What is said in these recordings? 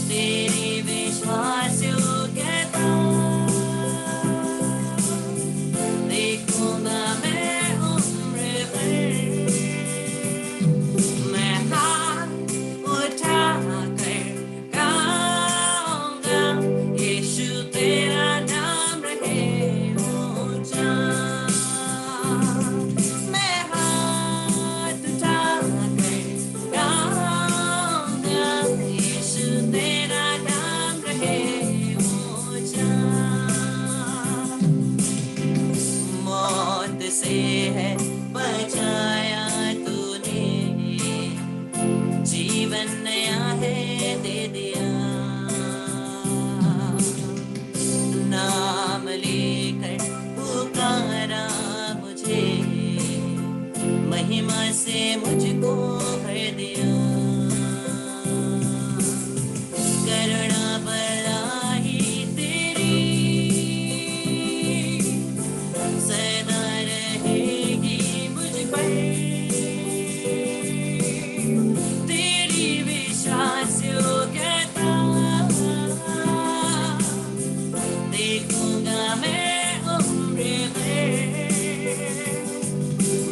तेरी विश्वास योग्यता देखूंगा मैं उम्र भर। मैं हाथ उठा कर गाऊंगा, यीशु तेरा नाम रहे ऊंचा। मैं हाथ उठा कर गाऊंगा, यीशु तेरा नाम रहे ऊंचा। मौत से है बचाया तूने, जीवन नया है दे दिया। नाम लेकर पुकारा मुझे, महिमा से मुझको भर दिया। करुणा बड़ाई तेरी सदा रहेगी मुझ पर। तेरी विश्वास योग्यता देखूंगा मैं उम्र भर।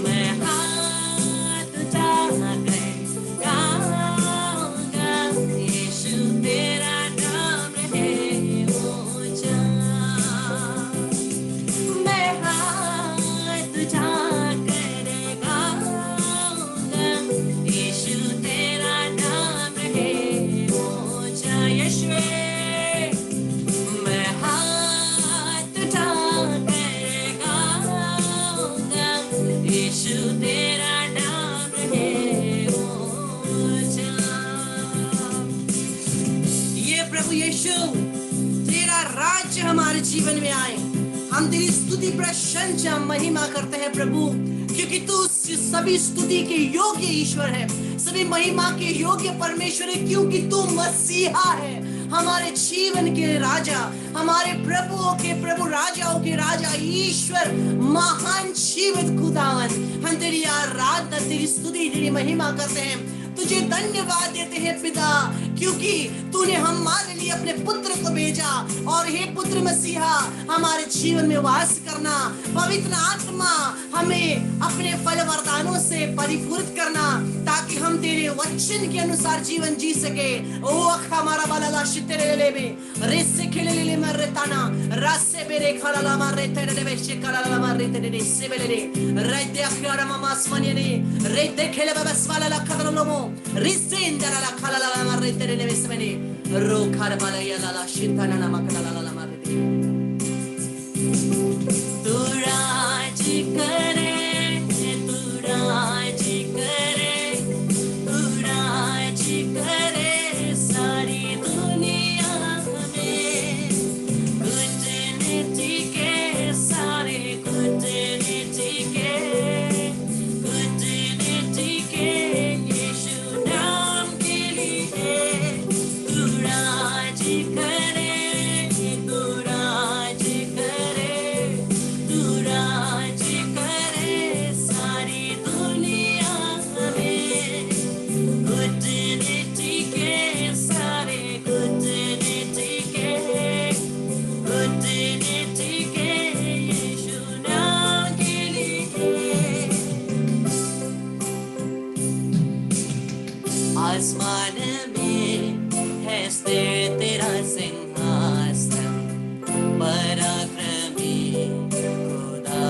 मैं हाथ उठा कर गाऊंगा, यीशु तेरा नाम रहे ऊंचा। मैं हाथ उठा कर गाऊंगा, यीशु तेरा नाम रहे ऊंचा। यीशुए मैं हाथ उठा कर गाऊंगा, यीशु तेरा नाम रहे ऊंचा। ये प्रभु यीशु तेरा राज्य हमारे जीवन में आए। हम तेरी स्तुति प्रशंसा महिमा करते हैं प्रभु, क्योंकि तू सभी स्तुति के योग्य ईश्वर है, सभी महिमा के योग्य परमेश्वर है, क्योंकि तू मसीहा है, हमारे जीवन के राजा, हमारे प्रभुओं के प्रभु, राजाओं के राजा, ईश्वर, महान जीवित खुदावन। हम तेरी आराधना, तेरी स्तुति, तेरी महिमा करते हैं, तुझे धन्यवाद देते हैं पिता, क्योंकि तूने हमारे लिए अपने पुत्र को भेजा। और हे पुत्र मसीहा, हमारे जीवन में वास करना, पवित्र आत्मा हमें अपने फल वरदानों से परिपूरित करना, ताकि हम तेरे वचन के अनुसार जीवन जी सके। ओ हमारा बाला शितेरे ले में रेसे खेले ले मर ताना रासे बेरे खला ला मारे तेरे ले बेशे खला ला मारे तेरे ले से बेले रेते अखरा मामा स्मने ने रेते खेले बस वाला ला खतरा लोमो रिसे इंदरा ला खला ला मारे तेरे ले बेस में रो खर वाला या ला शिताना ना मकला ला मारे दे। तू राज करे, तू राज करे, तू राज करे सारी दुनिया में। कूटनीति के सारे कूटनीति के, कूटनीति के यीशु नाम के लिए। तू राज करे, तू राज करे, तू राज करे सारी दुनिया में। कूटनीति के सारे कूटनीति के, कूटनीति के यीशु नाम के लिए। आसमान में है स्थिर तेरा सिंहासन, पराक्रमी खुदा।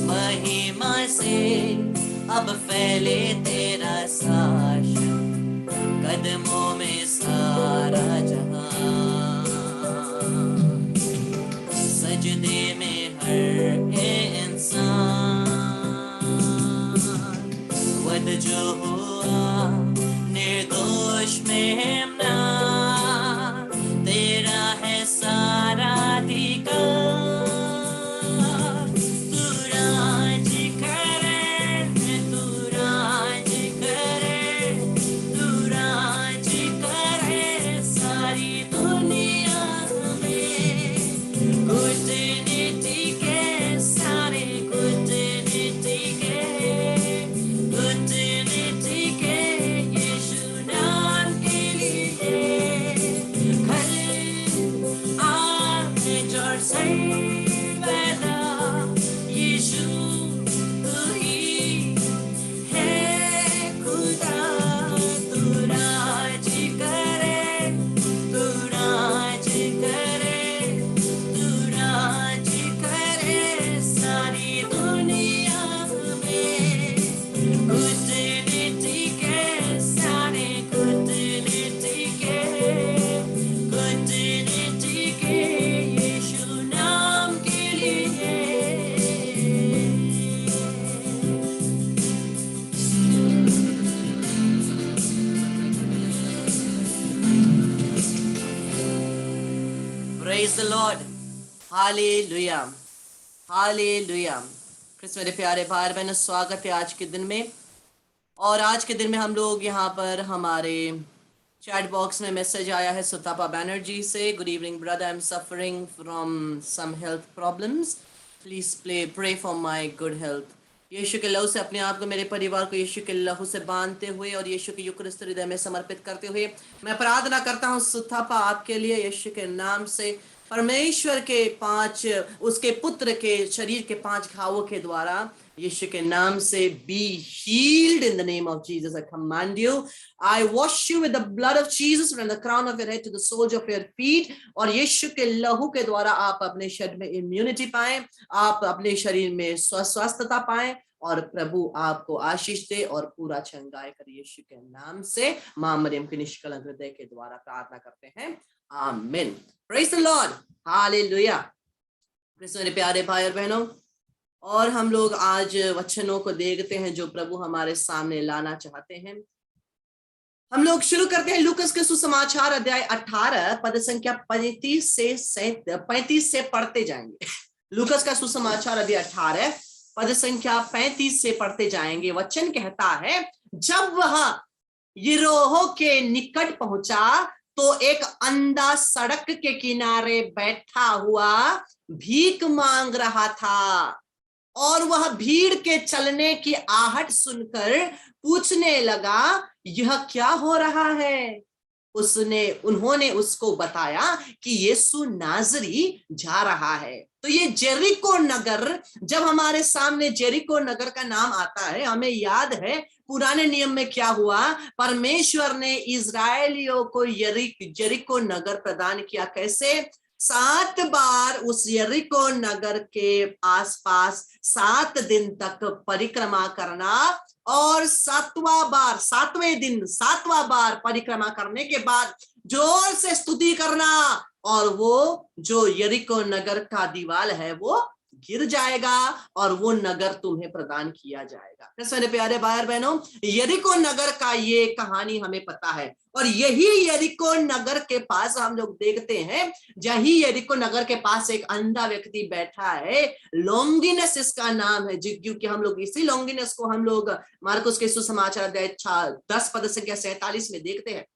महिमा से अब फैले तेरा शासन, कदमों में सारा जहां। सजदे में हर इंसान, वध जो हुआ निर्दोष मेमना, तेरा है सारा अधिकार। तू राज करे, तू राज करे, तू राज करे सारी दुनिया में। कूटनीति के सारे कूटनीति के, कूटनीति praise the lord, hallelujah, hallelujah. Christ मेरे प्यारे भाई बहनों, स्वागत है आज के दिन में। और आज के दिन में हम लोग यहाँ पर हमारे चैट बॉक्स में मैसेज आया है सुतापा बैनर्जी से। Good evening brother, I am suffering from some health problems, please pray for my good health. यीशु के लहू से अपने आप को, मेरे परिवार को यीशु के लहू से बांधते हुए और यीशु के यूकरिस्त हृदय में समर्पित करते हुए मैं प्रार्थना करता हूँ सुतापा आपके लिए, यीशु के नाम से। परमेश्वर के 5 उसके पुत्र के शरीर के 5 घावों के द्वारा यीशु के नाम से be healed in the name of Jesus. I command you, I wash you with the blood of Jesus from the crown of your head to the soles of your feet. और यीशु के लहू के द्वारा आप अपने शरीर में इम्यूनिटी पाएं, आप अपने शरीर में स्वस्थता पाएं और प्रभु आपको आशीष दे और पूरा चंगाई करे। यीशु के नाम से मां मरियम के निष्कलंक हृदय के द्वारा प्रार्थना करते हैं, आमीन। Praise the lord, hallelujah. मेरे प्यारे भाई और बहनों, और हम लोग आज वचनों को देखते हैं जो प्रभु हमारे सामने लाना चाहते हैं। हम लोग शुरू करते हैं लूकस के सुसमाचार अध्याय 18 पद संख्या 35 से पढ़ते जाएंगे। लूकस का सुसमाचार अध्याय 18 पद संख्या 35 से पढ़ते जाएंगे। वचन कहता है, जब वह यरीहो के निकट पहुंचा तो एक अंधा सड़क के किनारे बैठा हुआ भीख मांग रहा था, और वह भीड़ के चलने की आहट सुनकर पूछने लगा, यह क्या हो रहा है? उन्होंने उसको बताया कि यीशु नाजरी जा रहा है। तो ये जेरिको नगर, जब हमारे सामने जेरिको नगर का नाम आता है, हमें याद है पुराने नियम में क्या हुआ। परमेश्वर ने इजरायलियों को जेरिको नगर प्रदान किया। कैसे? 7 बार उस यरीको नगर के आसपास 7 दिन तक परिक्रमा करना, और 7वां बार परिक्रमा करने के बाद जोर से स्तुति करना, और वो जो यरीको नगर का दीवाल है वो गिर जाएगा और वो नगर तुम्हें प्रदान किया जाएगा। मेरे प्यारे भाई और बहनों, यरीको नगर का ये कहानी हमें पता है, और यही यरीको नगर के पास हम लोग देखते हैं, यही यरीको नगर के पास एक अंधा व्यक्ति बैठा है। लॉन्गिनस इसका नाम है, क्योंकि हम लोग इसी लॉन्गिनस को हम लोग मार्कुस के सुसमाचार अध्याय 10 पद संख्या 47 में देखते हैं।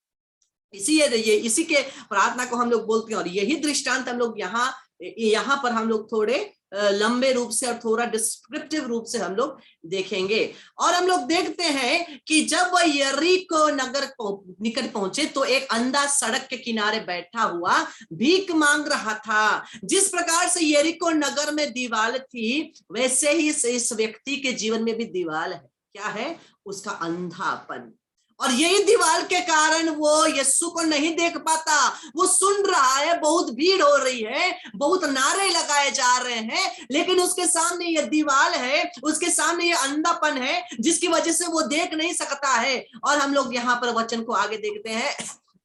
इसी के प्रार्थना को हम लोग बोलते हैं, और यही दृष्टांत हम लोग यहाँ पर हम लोग थोड़े लंबे रूप से और थोड़ा डिस्क्रिप्टिव रूप से हम लोग देखेंगे। और हम लोग देखते हैं कि जब वह यरीको नगर को निकट पहुंचे तो एक अंधा सड़क के किनारे बैठा हुआ भीख मांग रहा था। जिस प्रकार से यरीको नगर में दीवार थी, वैसे ही इस व्यक्ति के जीवन में भी दीवार है। क्या है? उसका अंधापन। और यही दीवार के कारण वो यीशु को नहीं देख पाता। वो सुन रहा है, बहुत भीड़ हो रही है, बहुत नारे लगाए जा रहे हैं, लेकिन उसके सामने ये दीवार है, उसके सामने ये अंधापन है, जिसकी वजह से वो देख नहीं सकता है। और हम लोग यहाँ पर वचन को आगे देखते हैं,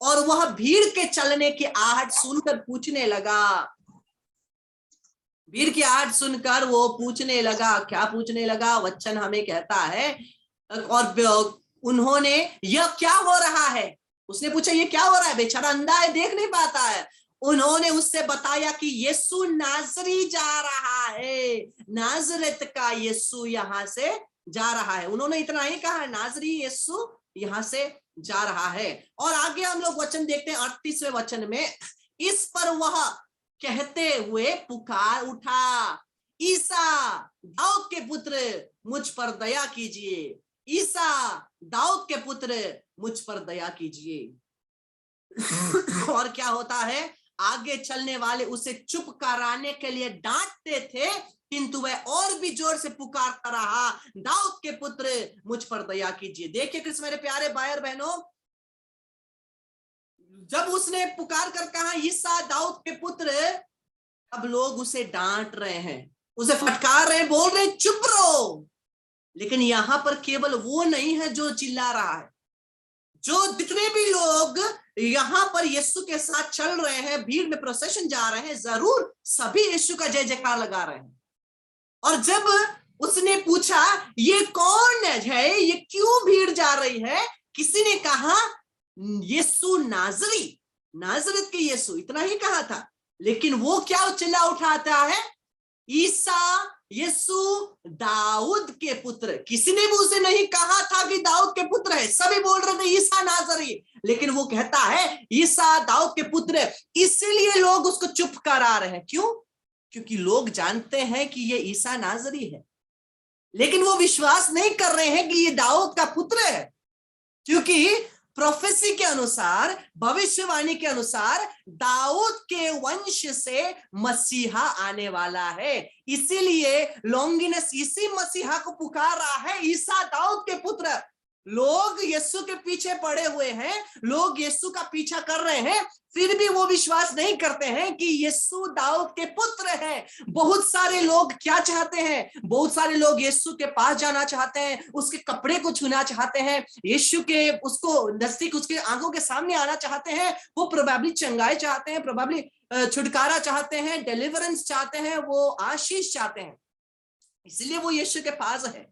और वह भीड़ के चलने की आहट सुनकर पूछने लगा। भीड़ की आहट सुनकर वो पूछने लगा। क्या पूछने लगा? वचन हमें कहता है, और उन्होंने, यह क्या हो रहा है? उसने पूछा, ये क्या हो रहा है? बेचारा अंधा है, देख नहीं पाता है। उन्होंने उससे बताया कि यीशु नाजरी जा रहा है, नाजरेत का यीशु यहाँ से जा रहा है। उन्होंने इतना ही कहा, नाजरी यीशु यहाँ से जा रहा है। और आगे हम लोग वचन देखते हैं 38वें वचन में, इस पर वह कहते हुए पुकार उठा, ईसा दाऊद के पुत्र मुझ पर दया कीजिए, ईसा दाऊद के पुत्र मुझ पर दया कीजिए। और क्या होता है? आगे चलने वाले उसे चुप कराने के लिए डांटते थे, किंतु वह और भी जोर से पुकारता रहा, दाऊद के पुत्र मुझ पर दया कीजिए। देखिए कृष्ण मेरे प्यारे भाई और बहनों, जब उसने पुकार कर कहा ईसा दाऊद के पुत्र, अब लोग उसे डांट रहे हैं, उसे फटकार रहे हैं, बोल रहे चुप रहो। लेकिन यहां पर केवल वो नहीं है जो चिल्ला रहा है। जो जितने भी लोग यहां पर यीशु के साथ चल रहे हैं, भीड़ में प्रोसेशन जा रहे हैं, जरूर सभी यीशु का जय जयकार लगा रहे हैं। और जब उसने पूछा ये कौन है, ये क्यों भीड़ जा रही है, किसी ने कहा यीशु नाजरी, नाजरत के यीशु, इतना ही कहा था। लेकिन वो क्या चिल्ला उठाता है? ईसा, यीशु दाऊद के पुत्र। किसी ने भी उसे नहीं कहा था कि दाऊद के पुत्र है, सभी बोल रहे थे ईसा नाजरी, लेकिन वो कहता है ईसा दाऊद के पुत्र है। इसीलिए लोग उसको चुप करा रहे हैं। क्यों? क्योंकि लोग जानते हैं कि ये ईसा नाजरी है, लेकिन वो विश्वास नहीं कर रहे हैं कि ये दाऊद का पुत्र है, क्योंकि प्रोफेसी के अनुसार, भविष्यवाणी के अनुसार दाऊद के वंश से मसीहा आने वाला है। इसीलिए लॉन्गिनस इसी मसीहा को पुकार रहा है, ईसा दाऊद के पुत्र। लोग यीशु के पीछे पड़े हुए हैं, लोग यीशु का पीछा कर रहे हैं, फिर भी वो विश्वास नहीं करते हैं कि यीशु दाऊद के पुत्र हैं। बहुत सारे लोग क्या चाहते हैं? बहुत सारे लोग यीशु के पास जाना चाहते हैं, उसके कपड़े को छूना चाहते हैं, यीशु के उसको नजदीक उसके आंखों के सामने आना चाहते हैं। वो प्रोबेबली चंगाई चाहते हैं, प्रोबेबली छुटकारा चाहते हैं, डिलीवरेंस चाहते हैं, वो आशीष चाहते हैं, इसलिए वो यीशु के पास है।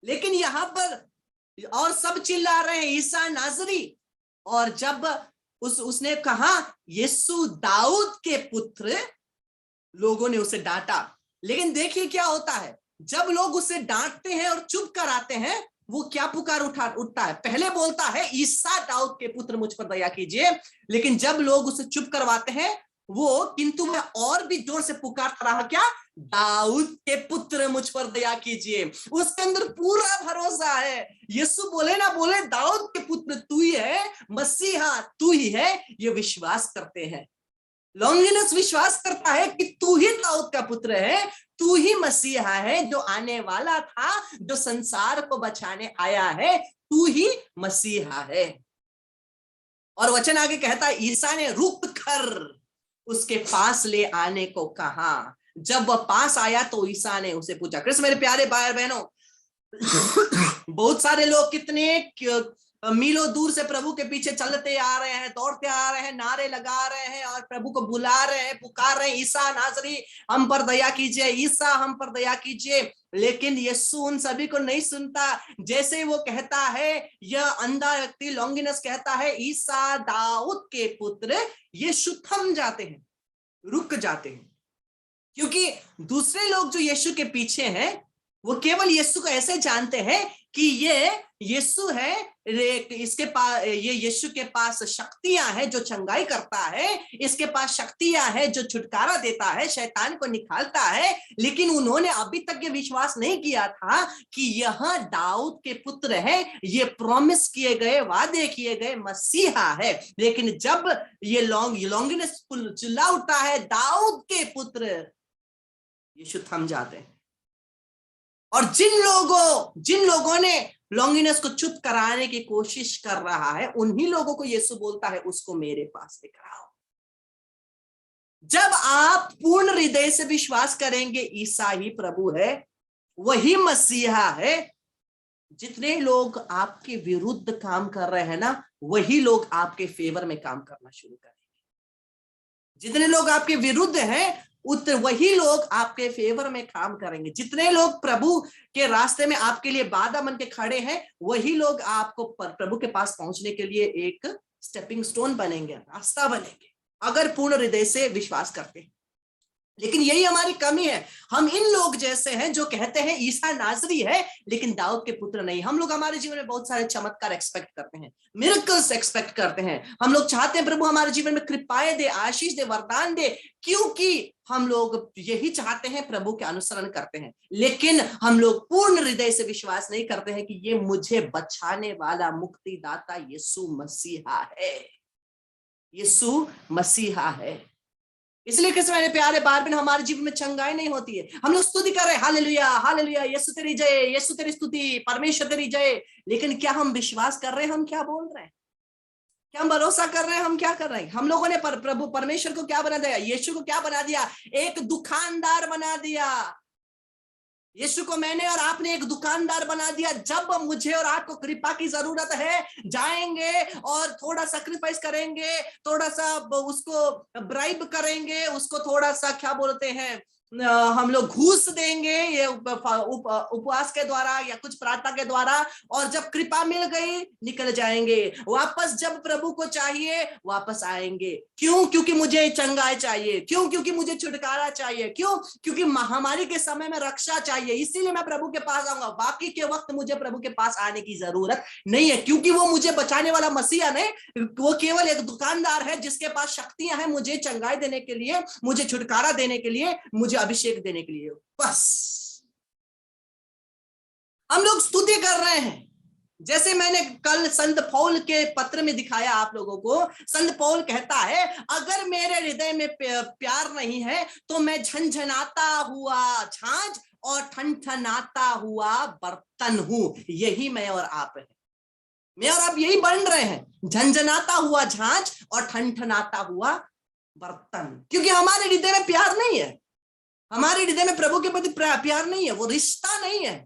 लेकिन यहाँ पर और सब चिल्ला रहे हैं ईसा नाजरी, और जब उसने कहा यीशु दाऊद के पुत्र, लोगों ने उसे डांटा। लेकिन देखिए क्या होता है, जब लोग उसे डांटते हैं और चुप कराते हैं, वो क्या पुकार उठता है? पहले बोलता है ईसा दाऊद के पुत्र मुझ पर दया कीजिए, लेकिन जब लोग उसे चुप करवाते हैं वो किंतु मैं और भी जोर से पुकारता रहा, क्या? दाऊद के पुत्र मुझ पर दया कीजिए। उसके अंदर पूरा भरोसा है, यीशु बोले ना बोले दाऊद के पुत्र तू ही है, मसीहा तू ही है, ये विश्वास करते हैं। लॉन्गिनस विश्वास करता है कि तू ही दाऊद का पुत्र है, तू ही मसीहा है जो आने वाला था, जो संसार को बचाने आया है, तू ही मसीहा है। और वचन आगे कहता है ईसा ने रुक कर उसके पास ले आने को कहा। जब वह पास आया तो ईसा ने उसे पूछा। कृष्ण मेरे प्यारे भाई बहनों, बहुत सारे लोग कितने मीलों दूर से प्रभु के पीछे चलते आ रहे हैं, दौड़ते आ रहे हैं, नारे लगा रहे हैं और प्रभु को बुला रहे हैं, पुकार रहे हैं, ईसा नासरी हम पर दया कीजिए, ईसा हम पर दया कीजिए। लेकिन यीशु उन सभी को नहीं सुनता। जैसे वो कहता है, यह अंधा व्यक्ति लॉन्गिनस कहता है ईसा दाऊद के पुत्र, यीशु थम जाते हैं, रुक जाते हैं, क्योंकि दूसरे लोग जो यीशु के पीछे हैं वो केवल यीशु को ऐसे जानते हैं कि ये यीशु है, इसके पास, ये यीशु के पास शक्तियां हैं जो चंगाई करता है, इसके पास शक्तियां हैं जो छुटकारा देता है, शैतान को निकालता है। लेकिन उन्होंने अभी तक ये विश्वास नहीं किया था कि यह दाऊद के पुत्र है, ये प्रॉमिस किए गए, वादे किए गए मसीहा है। लेकिन जब ये लॉन्गिनस चिल्ला उठता है दाऊद के पुत्र, यीशु थम जाते हैं। और जिन लोगों ने लॉन्गिनस को चुप कराने की कोशिश कर रहा है, उन्हीं लोगों को यीशु बोलता है उसको मेरे पास लेकर आओ। जब आप पूर्ण हृदय से विश्वास करेंगे ईसा ही प्रभु है, वही मसीहा है, जितने लोग आपके विरुद्ध काम कर रहे हैं ना, वही लोग आपके फेवर में काम करना शुरू करेंगे। जितने लोग आपके विरुद्ध हैं वही लोग आपके फेवर में काम करेंगे। जितने लोग प्रभु के रास्ते में आपके लिए बाधा बन के खड़े हैं, वही लोग आपको प्रभु के पास पहुंचने के लिए एक स्टेपिंग स्टोन बनेंगे, रास्ता बनेंगे, अगर पूर्ण हृदय से विश्वास करते हैं। लेकिन यही हमारी कमी है, हम इन लोग जैसे हैं जो कहते हैं ईसा नासरी है लेकिन दाऊद के पुत्र नहीं। हम लोग हमारे जीवन में बहुत सारे चमत्कार एक्सपेक्ट करते हैं, मिरेकल्स एक्सपेक्ट करते हैं। हम लोग चाहते हैं प्रभु हमारे जीवन में कृपाएं दे, आशीष दे, वरदान दे, क्योंकि हम लोग यही चाहते हैं, प्रभु के अनुसरण करते हैं। लेकिन हम लोग पूर्ण हृदय से विश्वास नहीं करते हैं कि ये मुझे बचाने वाला मुक्तिदाता यीशु मसीहा है, यीशु मसीहा है। इसलिए किस मेरे प्यारे बार बार हमारे जीवन में चंगाई नहीं होती है। हम लोग स्तुति कर रहे हैं, हालेलुया हालेलुया, यीशु तेरी जय, यीशु तेरी स्तुति, परमेश्वर तेरी जय। लेकिन क्या हम विश्वास कर रहे हैं? हम क्या बोल रहे हैं? क्या हम भरोसा कर रहे हैं? हम क्या कर रहे हैं? हम लोगों ने प्रभु परमेश्वर को क्या बना दिया? यीशु को क्या बना दिया? एक दुकानदार बना दिया। यीशु को मैंने और आपने एक दुकानदार बना दिया। जब मुझे और आपको कृपा की जरूरत है, जाएंगे और थोड़ा सैक्रिफाइस करेंगे, थोड़ा सा उसको ब्राइब करेंगे, उसको थोड़ा सा क्या बोलते हैं, हम लोग घूस देंगे ये उपवास के द्वारा या कुछ प्रार्थना के द्वारा, और जब कृपा मिल गई निकल जाएंगे वापस। जब प्रभु को चाहिए वापस आएंगे। क्यों? क्योंकि मुझे चंगाई चाहिए। क्यों? क्योंकि मुझे छुटकारा चाहिए। क्यों? क्योंकि महामारी के समय में रक्षा चाहिए, इसीलिए मैं प्रभु के पास आऊंगा। बाकी के वक्त मुझे प्रभु के पास आने की जरूरत नहीं है, क्योंकि वो मुझे बचाने वाला मसीहा नहीं, वो केवल एक दुकानदार है जिसके पास शक्तियां हैं मुझे चंगाई देने के लिए, मुझे छुटकारा देने के लिए, मुझे अभिषेक देने के लिए। बस हम लोग स्तुति कर रहे हैं। जैसे मैंने कल संत पौल के पत्र में दिखाया आप लोगों को, संत पौल कहता है अगर मेरे हृदय में प्यार नहीं है तो मैं झंझनाता हुआ झांझ और ठनठनाता हुआ बर्तन हूं। यही मैं और आप है। मैं और आप यही बन रहे हैं, झंझनाता हुआ झांझ और ठनठनाता हुआ बर्तन। क्योंकि हमारे हृदय में प्यार नहीं है, हमारे हृदय में प्रभु के प्रति प्यार नहीं है, वो रिश्ता नहीं है।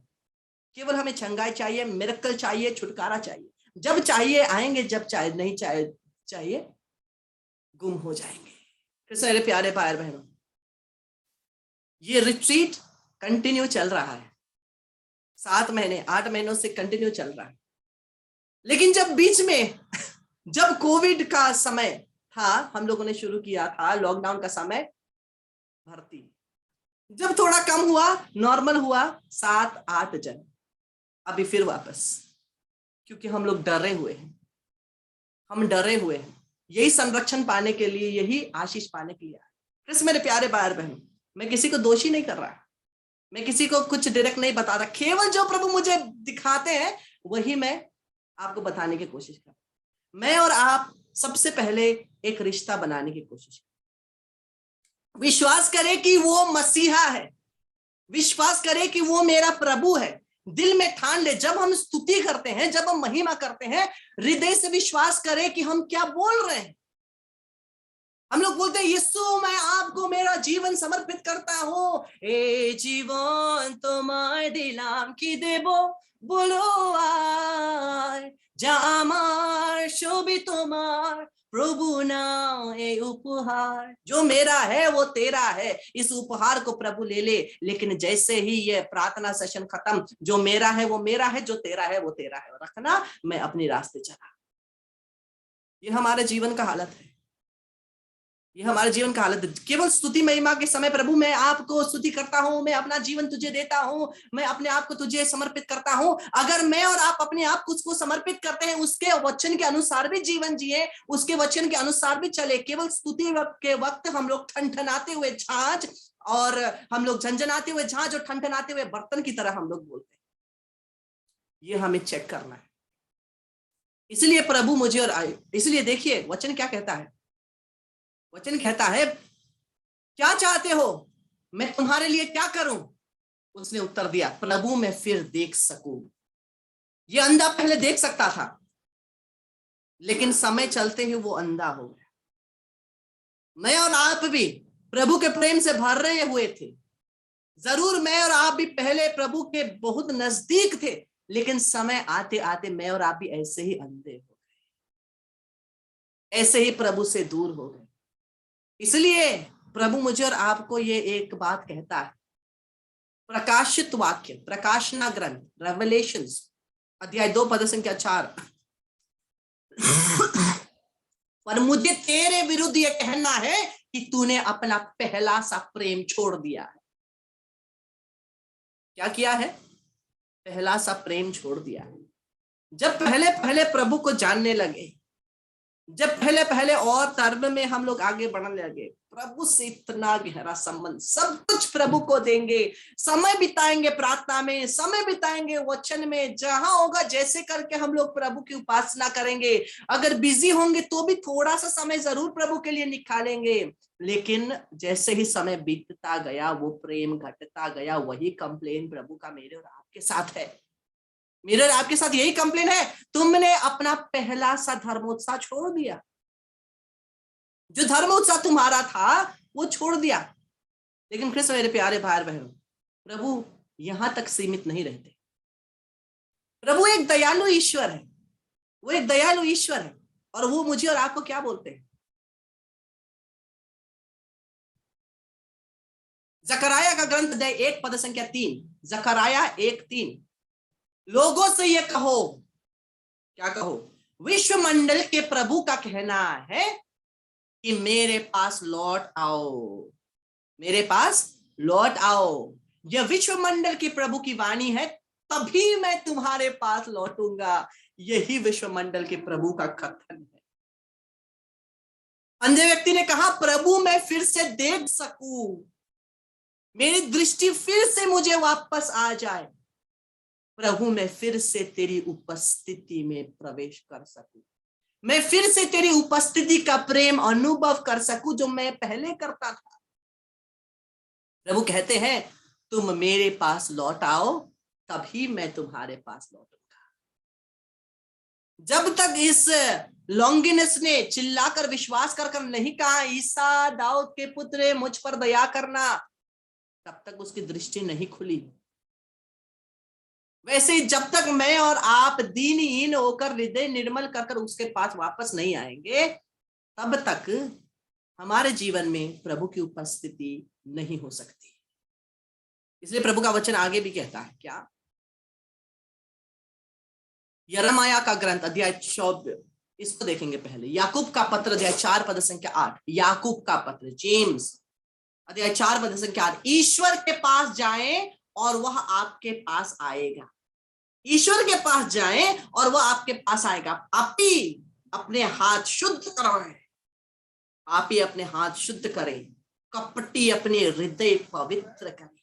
केवल हमें चंगाई चाहिए, मिरेकल चाहिए, छुटकारा चाहिए। जब चाहिए आएंगे, जब चाहे नहीं चाहिए गुम हो जाएंगे। फिर मेरे प्यारे भाई बहनों, ये रिट्रीट कंटिन्यू चल रहा है, 7 महीने 8 महीनों से कंटिन्यू चल रहा है। लेकिन जब बीच में जब कोविड का समय था, हम लोगों ने शुरू किया था लॉकडाउन का समय, भर्ती जब थोड़ा कम हुआ, नॉर्मल हुआ 7-8 जन, अभी फिर वापस। क्योंकि हम लोग डरे हुए हैं, हम डरे हुए हैं। यही संरक्षण पाने के लिए, यही आशीष पाने के लिए। कृष्ण मेरे प्यारे भाई बहनों, मैं किसी को दोषी नहीं कर रहा, मैं किसी को कुछ डायरेक्ट नहीं बता रहा। केवल जो प्रभु मुझे दिखाते हैं वही मैं आपको बताने की कोशिश कर रहा। मैं और आप सबसे पहले एक रिश्ता बनाने की कोशिश करें। विश्वास करें कि वो मसीहा है, विश्वास करें कि वो मेरा प्रभु है। दिल में ठान ले, जब हम स्तुति करते हैं, जब हम महिमा करते हैं, हृदय से विश्वास करें कि हम क्या बोल रहे हैं। हम लोग बोलते हैं यीशु मैं आपको मेरा जीवन समर्पित करता हूं, ए जीवन तुम्हारे दिलाम की देबो बोलो आय, जा আমার ছবি তোমার प्रभु नाम ए उपहार। जो मेरा है वो तेरा है, इस उपहार को प्रभु ले ले। लेकिन जैसे ही ये प्रार्थना सेशन खत्म, जो मेरा है वो मेरा है, जो तेरा है वो तेरा है, रखना, मैं अपने रास्ते चला। ये हमारे जीवन का हालत है, ये हमारे जीवन का हालत है। केवल स्तुति महिमा के समय प्रभु मैं आपको स्तुति करता हूं, मैं अपना जीवन तुझे देता हूं, मैं अपने आप को तुझे समर्पित करता हूं। अगर मैं और आप अपने आप को उसको समर्पित करते हैं, उसके वचन के अनुसार भी जीवन जिए, उसके वचन के अनुसार भी चले। केवल स्तुति के वक्त हम लोग ठनठनाते हुए झांझ और हम लोग झंझनाते हुए झांझ और ठनठनाते हुए बर्तन की तरह हम लोग बोलते हैं। ये हमें चेक करना है। इसलिए प्रभु मुझे और आए, इसलिए देखिए वचन क्या कहता है। वचन कहता है क्या चाहते हो मैं तुम्हारे लिए क्या करूं? उसने उत्तर दिया, प्रभु मैं फिर देख सकूं। ये अंधा पहले देख सकता था, लेकिन समय चलते ही वो अंधा हो गया। मैं और आप भी प्रभु के प्रेम से भर रहे हुए थे। जरूर मैं और आप भी पहले प्रभु के बहुत नजदीक थे, लेकिन समय आते आते मैं और आप भी ऐसे ही अंधे हो गए, ऐसे ही प्रभु से दूर हो गए। इसलिए प्रभु मुझे और आपको ये एक बात कहता है, प्रकाशित वाक्य, प्रकाशना ग्रंथ, रेवलेशंस अध्याय 2 पद संख्या 4, पर मुझे तेरे विरुद्ध ये कहना है कि तूने अपना पहला सा प्रेम छोड़ दिया है। क्या किया है? पहला सा प्रेम छोड़ दिया है। जब पहले पहले प्रभु को जानने लगे, जब पहले पहले और धर्म में हम लोग आगे बढ़ने लगे, प्रभु से इतना गहरा संबंध, सब कुछ प्रभु को देंगे, समय बिताएंगे प्रार्थना में, समय बिताएंगे वचन में, जहां होगा जैसे करके हम लोग प्रभु की उपासना करेंगे। अगर बिजी होंगे तो भी थोड़ा सा समय जरूर प्रभु के लिए निकालेंगे। लेकिन जैसे ही समय बीतता गया, वो प्रेम घटता गया। वही कंप्लेन प्रभु का मेरे और आपके साथ है। मेरे और आपके साथ यही कंप्लेन है, तुमने अपना पहला सा धर्मोत्साह छोड़ दिया। जो धर्मोत्साह तुम्हारा था वो छोड़ दिया। लेकिन कृष्ण मेरे प्यारे भाई बहनों, प्रभु यहां तक सीमित नहीं रहते। प्रभु एक दयालु ईश्वर है, वो एक दयालु ईश्वर है। और वो मुझे और आपको क्या बोलते हैं? जकराया का ग्रंथ अध्याय 1 पद संख्या 3, जकराया 1:3, लोगों से ये कहो, क्या कहो? विश्व मंडल के प्रभु का कहना है कि मेरे पास लौट आओ, मेरे पास लौट आओ। यह विश्व मंडल के प्रभु की वाणी है, तभी मैं तुम्हारे पास लौटूंगा। यही विश्व मंडल के प्रभु का कथन है। अंधे व्यक्ति ने कहा, प्रभु मैं फिर से देख सकूं, मेरी दृष्टि फिर से मुझे वापस आ जाए, प्रभु मैं फिर से तेरी उपस्थिति में प्रवेश कर सकूं, मैं फिर से तेरी उपस्थिति का प्रेम अनुभव कर सकूं जो मैं पहले करता था। प्रभु कहते हैं, तुम मेरे पास लौट आओ, तभी मैं तुम्हारे पास लौटूंगा। जब तक इस लॉन्गिनस ने चिल्लाकर विश्वास कर नहीं कहा, ईसा दाऊद के पुत्र मुझ पर दया करना, तब तक उसकी दृष्टि नहीं खुली। वैसे ही जब तक मैं और आप दीनहीन होकर हृदय निर्मल कर उसके पास वापस नहीं आएंगे, तब तक हमारे जीवन में प्रभु की उपस्थिति नहीं हो सकती। इसलिए प्रभु का वचन आगे भी कहता है, क्या? यिर्मयाह का ग्रंथ अध्याय 24, इसको देखेंगे पहले। याकूब का पत्र अध्याय 4 पद संख्या 8, याकूब का पत्र, जेम्स अध्याय 4 पद संख्या 8, ईश्वर के पास जाएं और वह आपके पास आएगा। ईश्वर के पास जाएं और वह आपके पास आएगा। आप ही अपने हाथ शुद्ध करवाएं, आप ही अपने हाथ शुद्ध करें, कपटी अपने हृदय पवित्र करें।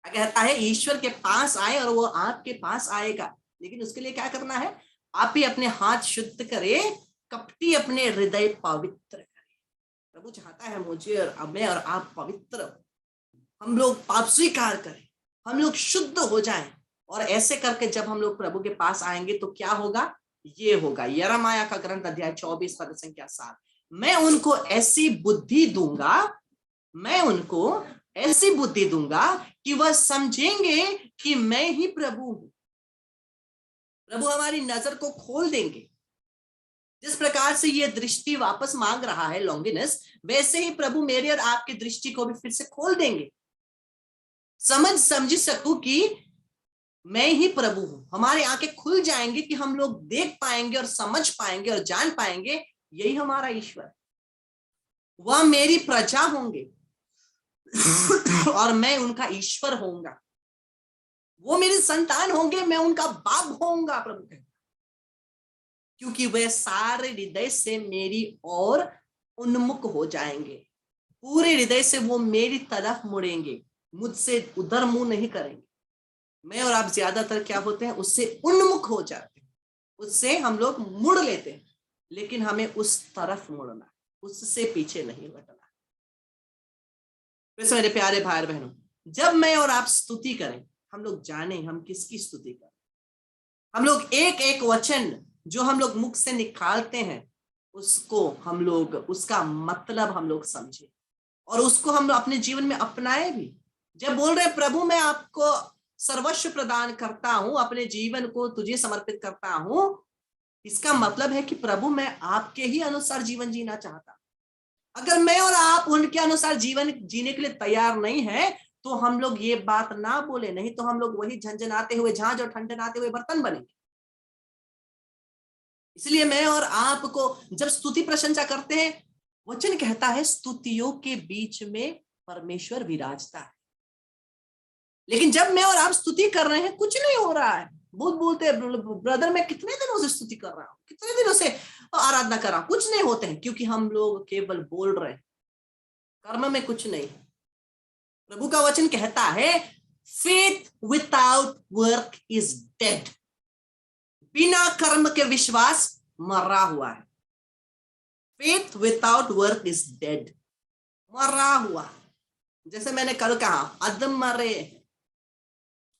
कहता है ईश्वर के पास आए और वो आपके पास आएगा, लेकिन उसके लिए क्या करना है? आप ही अपने हाथ शुद्ध करें, कपटी अपने हृदय पवित्र करें। प्रभु चाहता है मुझे और मैं और आप पवित्र, हम लोग पाप स्वीकार करें, हम लोग शुद्ध हो जाएं, और ऐसे करके जब हम लोग प्रभु के पास आएंगे तो क्या होगा? ये होगा। यिर्मयाह का ग्रंथ अध्याय 24 पद संख्या 7, मैं उनको ऐसी बुद्धि दूंगा, मैं उनको ऐसी बुद्धि दूंगा कि वह समझेंगे कि मैं ही प्रभु हूं। प्रभु हमारी नजर को खोल देंगे। जिस प्रकार से ये दृष्टि वापस मांग रहा है लॉन्गिनस, वैसे ही प्रभु मेरे और आपकी दृष्टि को भी फिर से खोल देंगे। समझ सकूं कि मैं ही प्रभु हूं। हमारी आंखें खुल जाएंगे कि हम लोग देख पाएंगे और समझ पाएंगे और जान पाएंगे, यही हमारा ईश्वर, वह मेरी प्रजा होंगे और मैं उनका ईश्वर होऊंगा। वो मेरी संतान होंगे, मैं उनका बाप होऊंगा। प्रभु कहता, क्योंकि वे सारे हृदय से मेरी ओर उन्मुख हो जाएंगे, पूरे हृदय से वो मेरी तरफ मुड़ेंगे, मुझसे उधर मुंह नहीं करेंगे। मैं और आप ज्यादातर क्या होते हैं? उससे उन्मुख हो जाते हैं, उससे हम लोग मुड़ लेते हैं, लेकिन हमें उस तरफ मुड़ना, उससे पीछे नहीं हटना। वैसे मेरे प्यारे भाई और बहनों, जब मैं और आप स्तुति करें, हम लोग जाने हम किसकी स्तुति करें। हम लोग एक एक वचन जो हम लोग मुख से निकालते हैं, उसको हम लोग, उसका मतलब हम लोग समझे और उसको हम लोग अपने जीवन में अपनाए भी। जब बोल रहे प्रभु मैं आपको सर्वस्व प्रदान करता हूं, अपने जीवन को तुझे समर्पित करता हूं, इसका मतलब है कि प्रभु मैं आपके ही अनुसार जीवन जीना चाहता। अगर मैं और आप उनके अनुसार जीवन जीने के लिए तैयार नहीं है, तो हम लोग ये बात ना बोले, नहीं तो हम लोग वही झंझनाते हुए झांझ और ठंडनाते हुए बर्तन बनेंगे। इसलिए मैं और आपको जब स्तुति प्रशंसा करते हैं, वचन कहता है स्तुतियों के बीच में परमेश्वर विराजता है। लेकिन जब मैं और आप स्तुति कर रहे हैं, कुछ नहीं हो रहा है, बहुत बोलते हैं ब्रदर मैं कितने दिनों से स्तुति कर रहा हूं, कितने दिनों से आराधना कर रहा हूं, कुछ नहीं होते हैं, क्योंकि हम लोग केवल बोल रहे हैं, कर्म में कुछ नहीं। प्रभु का वचन कहता है faith without work is dead, बिना कर्म के विश्वास मरा हुआ है। Faith without work is dead, मरा हुआ। जैसे मैंने कल कहा, अदम मरे।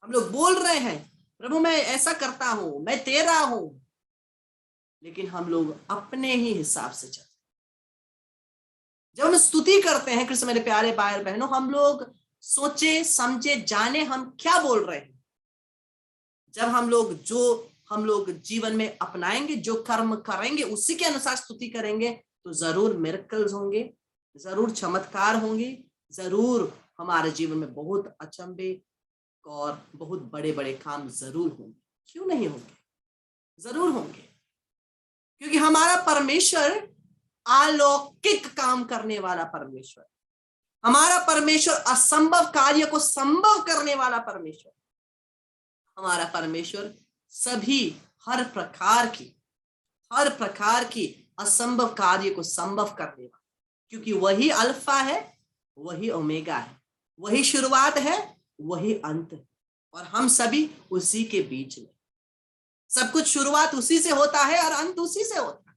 हम लोग बोल रहे हैं प्रभु मैं ऐसा करता हूं, मैं तेरा हूं, लेकिन हम लोग अपने ही हिसाब से चलते। जब हम स्तुति करते हैं कृष्ण मेरे प्यारे भाई और बहनों, हम लोग सोचे समझे जाने हम क्या बोल रहे हैं। जब हम लोग जीवन में अपनाएंगे, जो कर्म करेंगे उसी के अनुसार स्तुति करेंगे, तो जरूर मिरेकल्स होंगे, जरूर चमत्कार होंगे, जरूर हमारे जीवन में बहुत अचंभे और बहुत बड़े बड़े काम जरूर होंगे। क्यों नहीं होंगे? जरूर होंगे, क्योंकि हमारा परमेश्वर अलौकिक काम करने वाला परमेश्वर, हमारा परमेश्वर असंभव कार्य को संभव करने वाला परमेश्वर, हमारा परमेश्वर सभी हर प्रकार की असंभव कार्य को संभव करने वाला, क्योंकि वही अल्फा है, वही ओमेगा है, वही शुरुआत है, वही अंत है, और हम सभी उसी के बीच में। सब कुछ शुरुआत उसी से होता है और अंत उसी से होता है।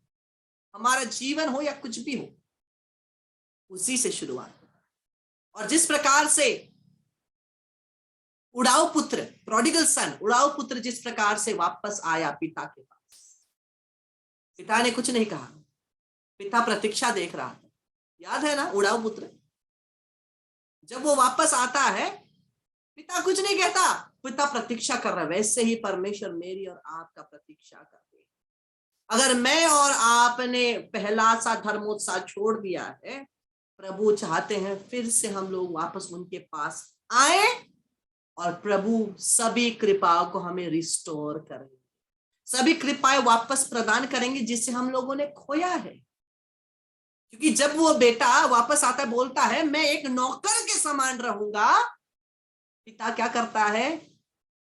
हमारा जीवन हो या कुछ भी हो, उसी से शुरुआत। और जिस प्रकार से उड़ाऊ पुत्र, प्रोडिगल सन, उड़ाऊ पुत्र जिस प्रकार से वापस आया पिता के पास, पिता ने कुछ नहीं कहा, पिता प्रतीक्षा देख रहा था। याद है ना उड़ाऊ पुत्र? जब वो वापस आता है, पिता कुछ नहीं कहता, पिता प्रतीक्षा कर रहा है। वैसे ही परमेश्वर मेरी और आपका प्रतीक्षा कर रहे हैं। अगर मैं और आपने पहला सा धर्मोत्साह छोड़ दिया है, प्रभु चाहते हैं फिर से हम लोग वापस उनके पास आए और प्रभु सभी कृपाओं को हमें रिस्टोर करेंगे, सभी कृपाएं वापस प्रदान करेंगे जिसे हम लोगों ने खोया है। क्योंकि जब वो बेटा वापस आता है, बोलता है मैं एक नौकर के समान रहूंगा, पिता क्या करता है?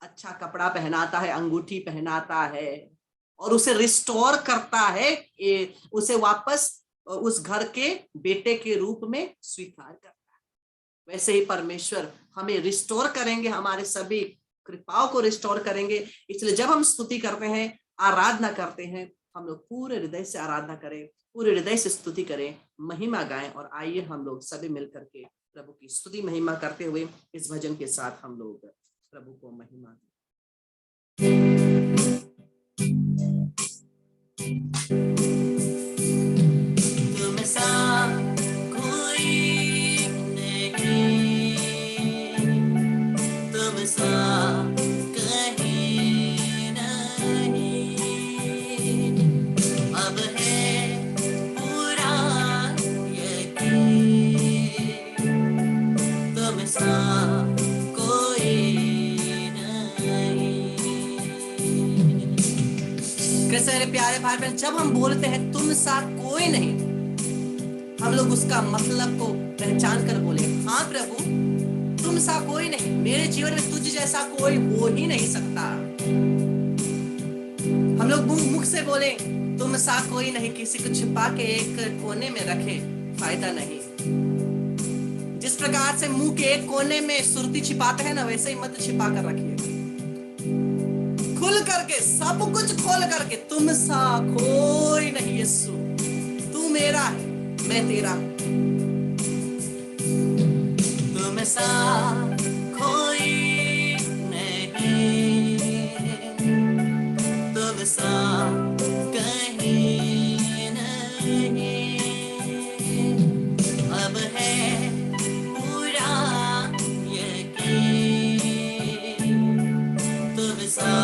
अच्छा कपड़ा पहनाता है, अंगूठी पहनाता है और उसे रिस्टोर करता है, उसे वापस उस घर के बेटे के रूप में स्वीकार करता है। वैसे ही परमेश्वर हमें रिस्टोर करेंगे, हमारे सभी कृपाओं को रिस्टोर करेंगे। इसलिए जब हम स्तुति करते हैं, आराधना करते हैं, हम लोग पूरे हृदय से आराधना करें, पूरे हृदय से स्तुति करें, महिमा गाएं। और आइए हम लोग सभी मिलकर के प्रभु की स्तुति महिमा करते हुए इस भजन के साथ हम लोग प्रभु को महिमा दें। तुम सा कोई नहीं, तुम सा कहीं नहीं, अब है पूरा यकीन, तुम सा कोई नहीं। मेरे प्यारे भाई बहन, जब हम बोलते हैं तुम सा कोई नहीं, हम लोग उसका मतलब को पहचान कर बोले, हाँ प्रभु तुम सा कोई नहीं, मेरे जीवन में तुझ जैसा कोई हो ही नहीं सकता। हम लोग मुख से बोले तुम सा कोई नहीं, किसी को छिपा के एक कोने में रखे फायदा नहीं। जिस प्रकार से मुंह के एक कोने में सुरती छिपाते हैं ना, वैसे ही मत छिपा कर रखिए, खुल करके सब कुछ खोल करके, तुम सा कोई नहीं यीशु, तू मेरा है मैं तेरा, तुम सा कोई नहीं, तुम सा कहीं नहीं, अब है पूरा यकीन, तुम सा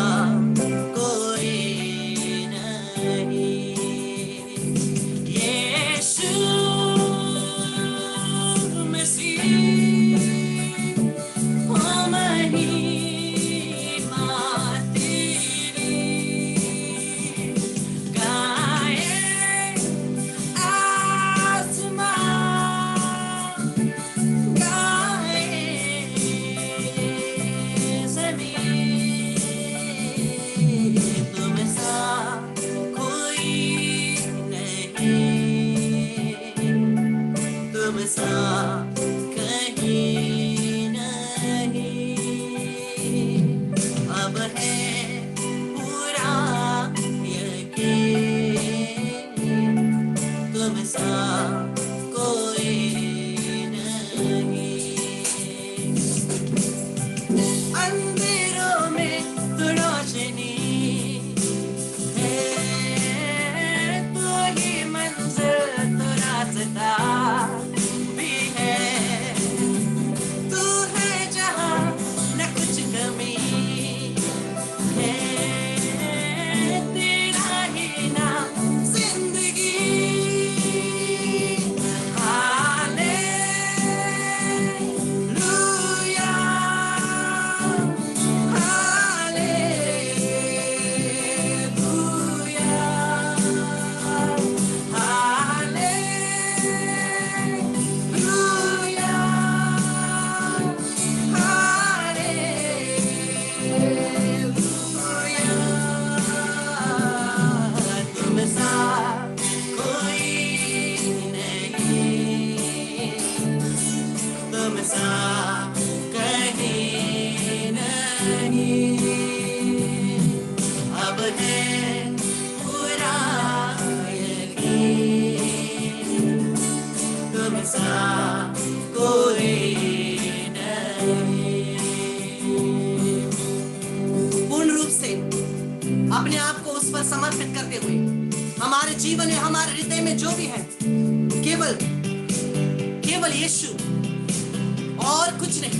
अब है पूरा यकीन, तुमसा कोई नहीं। पूर्ण रूप से अपने आप को उस पर समर्पित करते हुए हमारे जीवन में, हमारे हृदय में जो भी है, केवल यीशु और कुछ नहीं,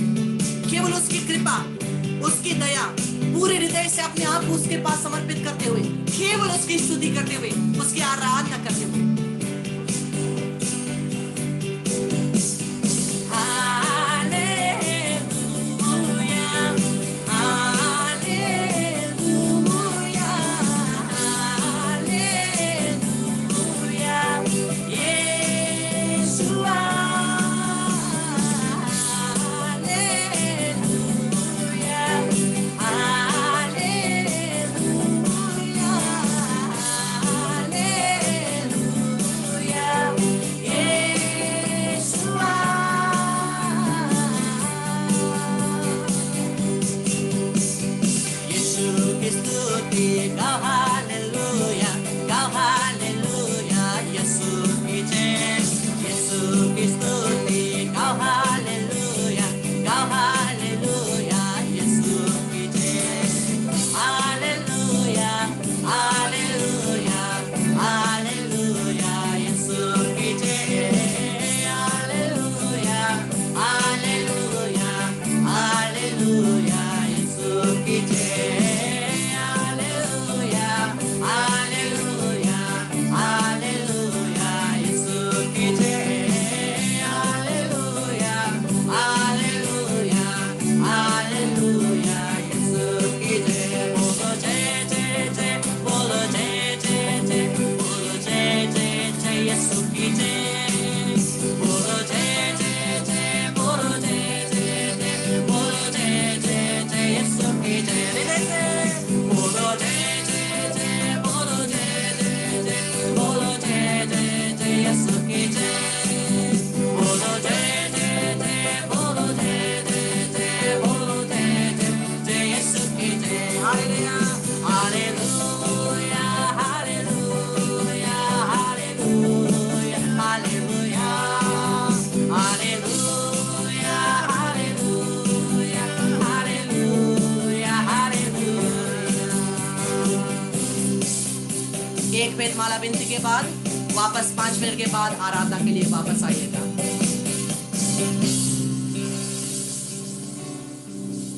केवल उसकी कृपा, उसकी दया, पूरे हृदय से अपने आप को उसके पास समर्पित करते हुए, केवल उसकी स्तुति करते हुए, उसकी आराधना करते हुए। एक वेदमाला विनती के बाद वापस 5 मिनट के बाद आराधना के लिए वापस आइएगा।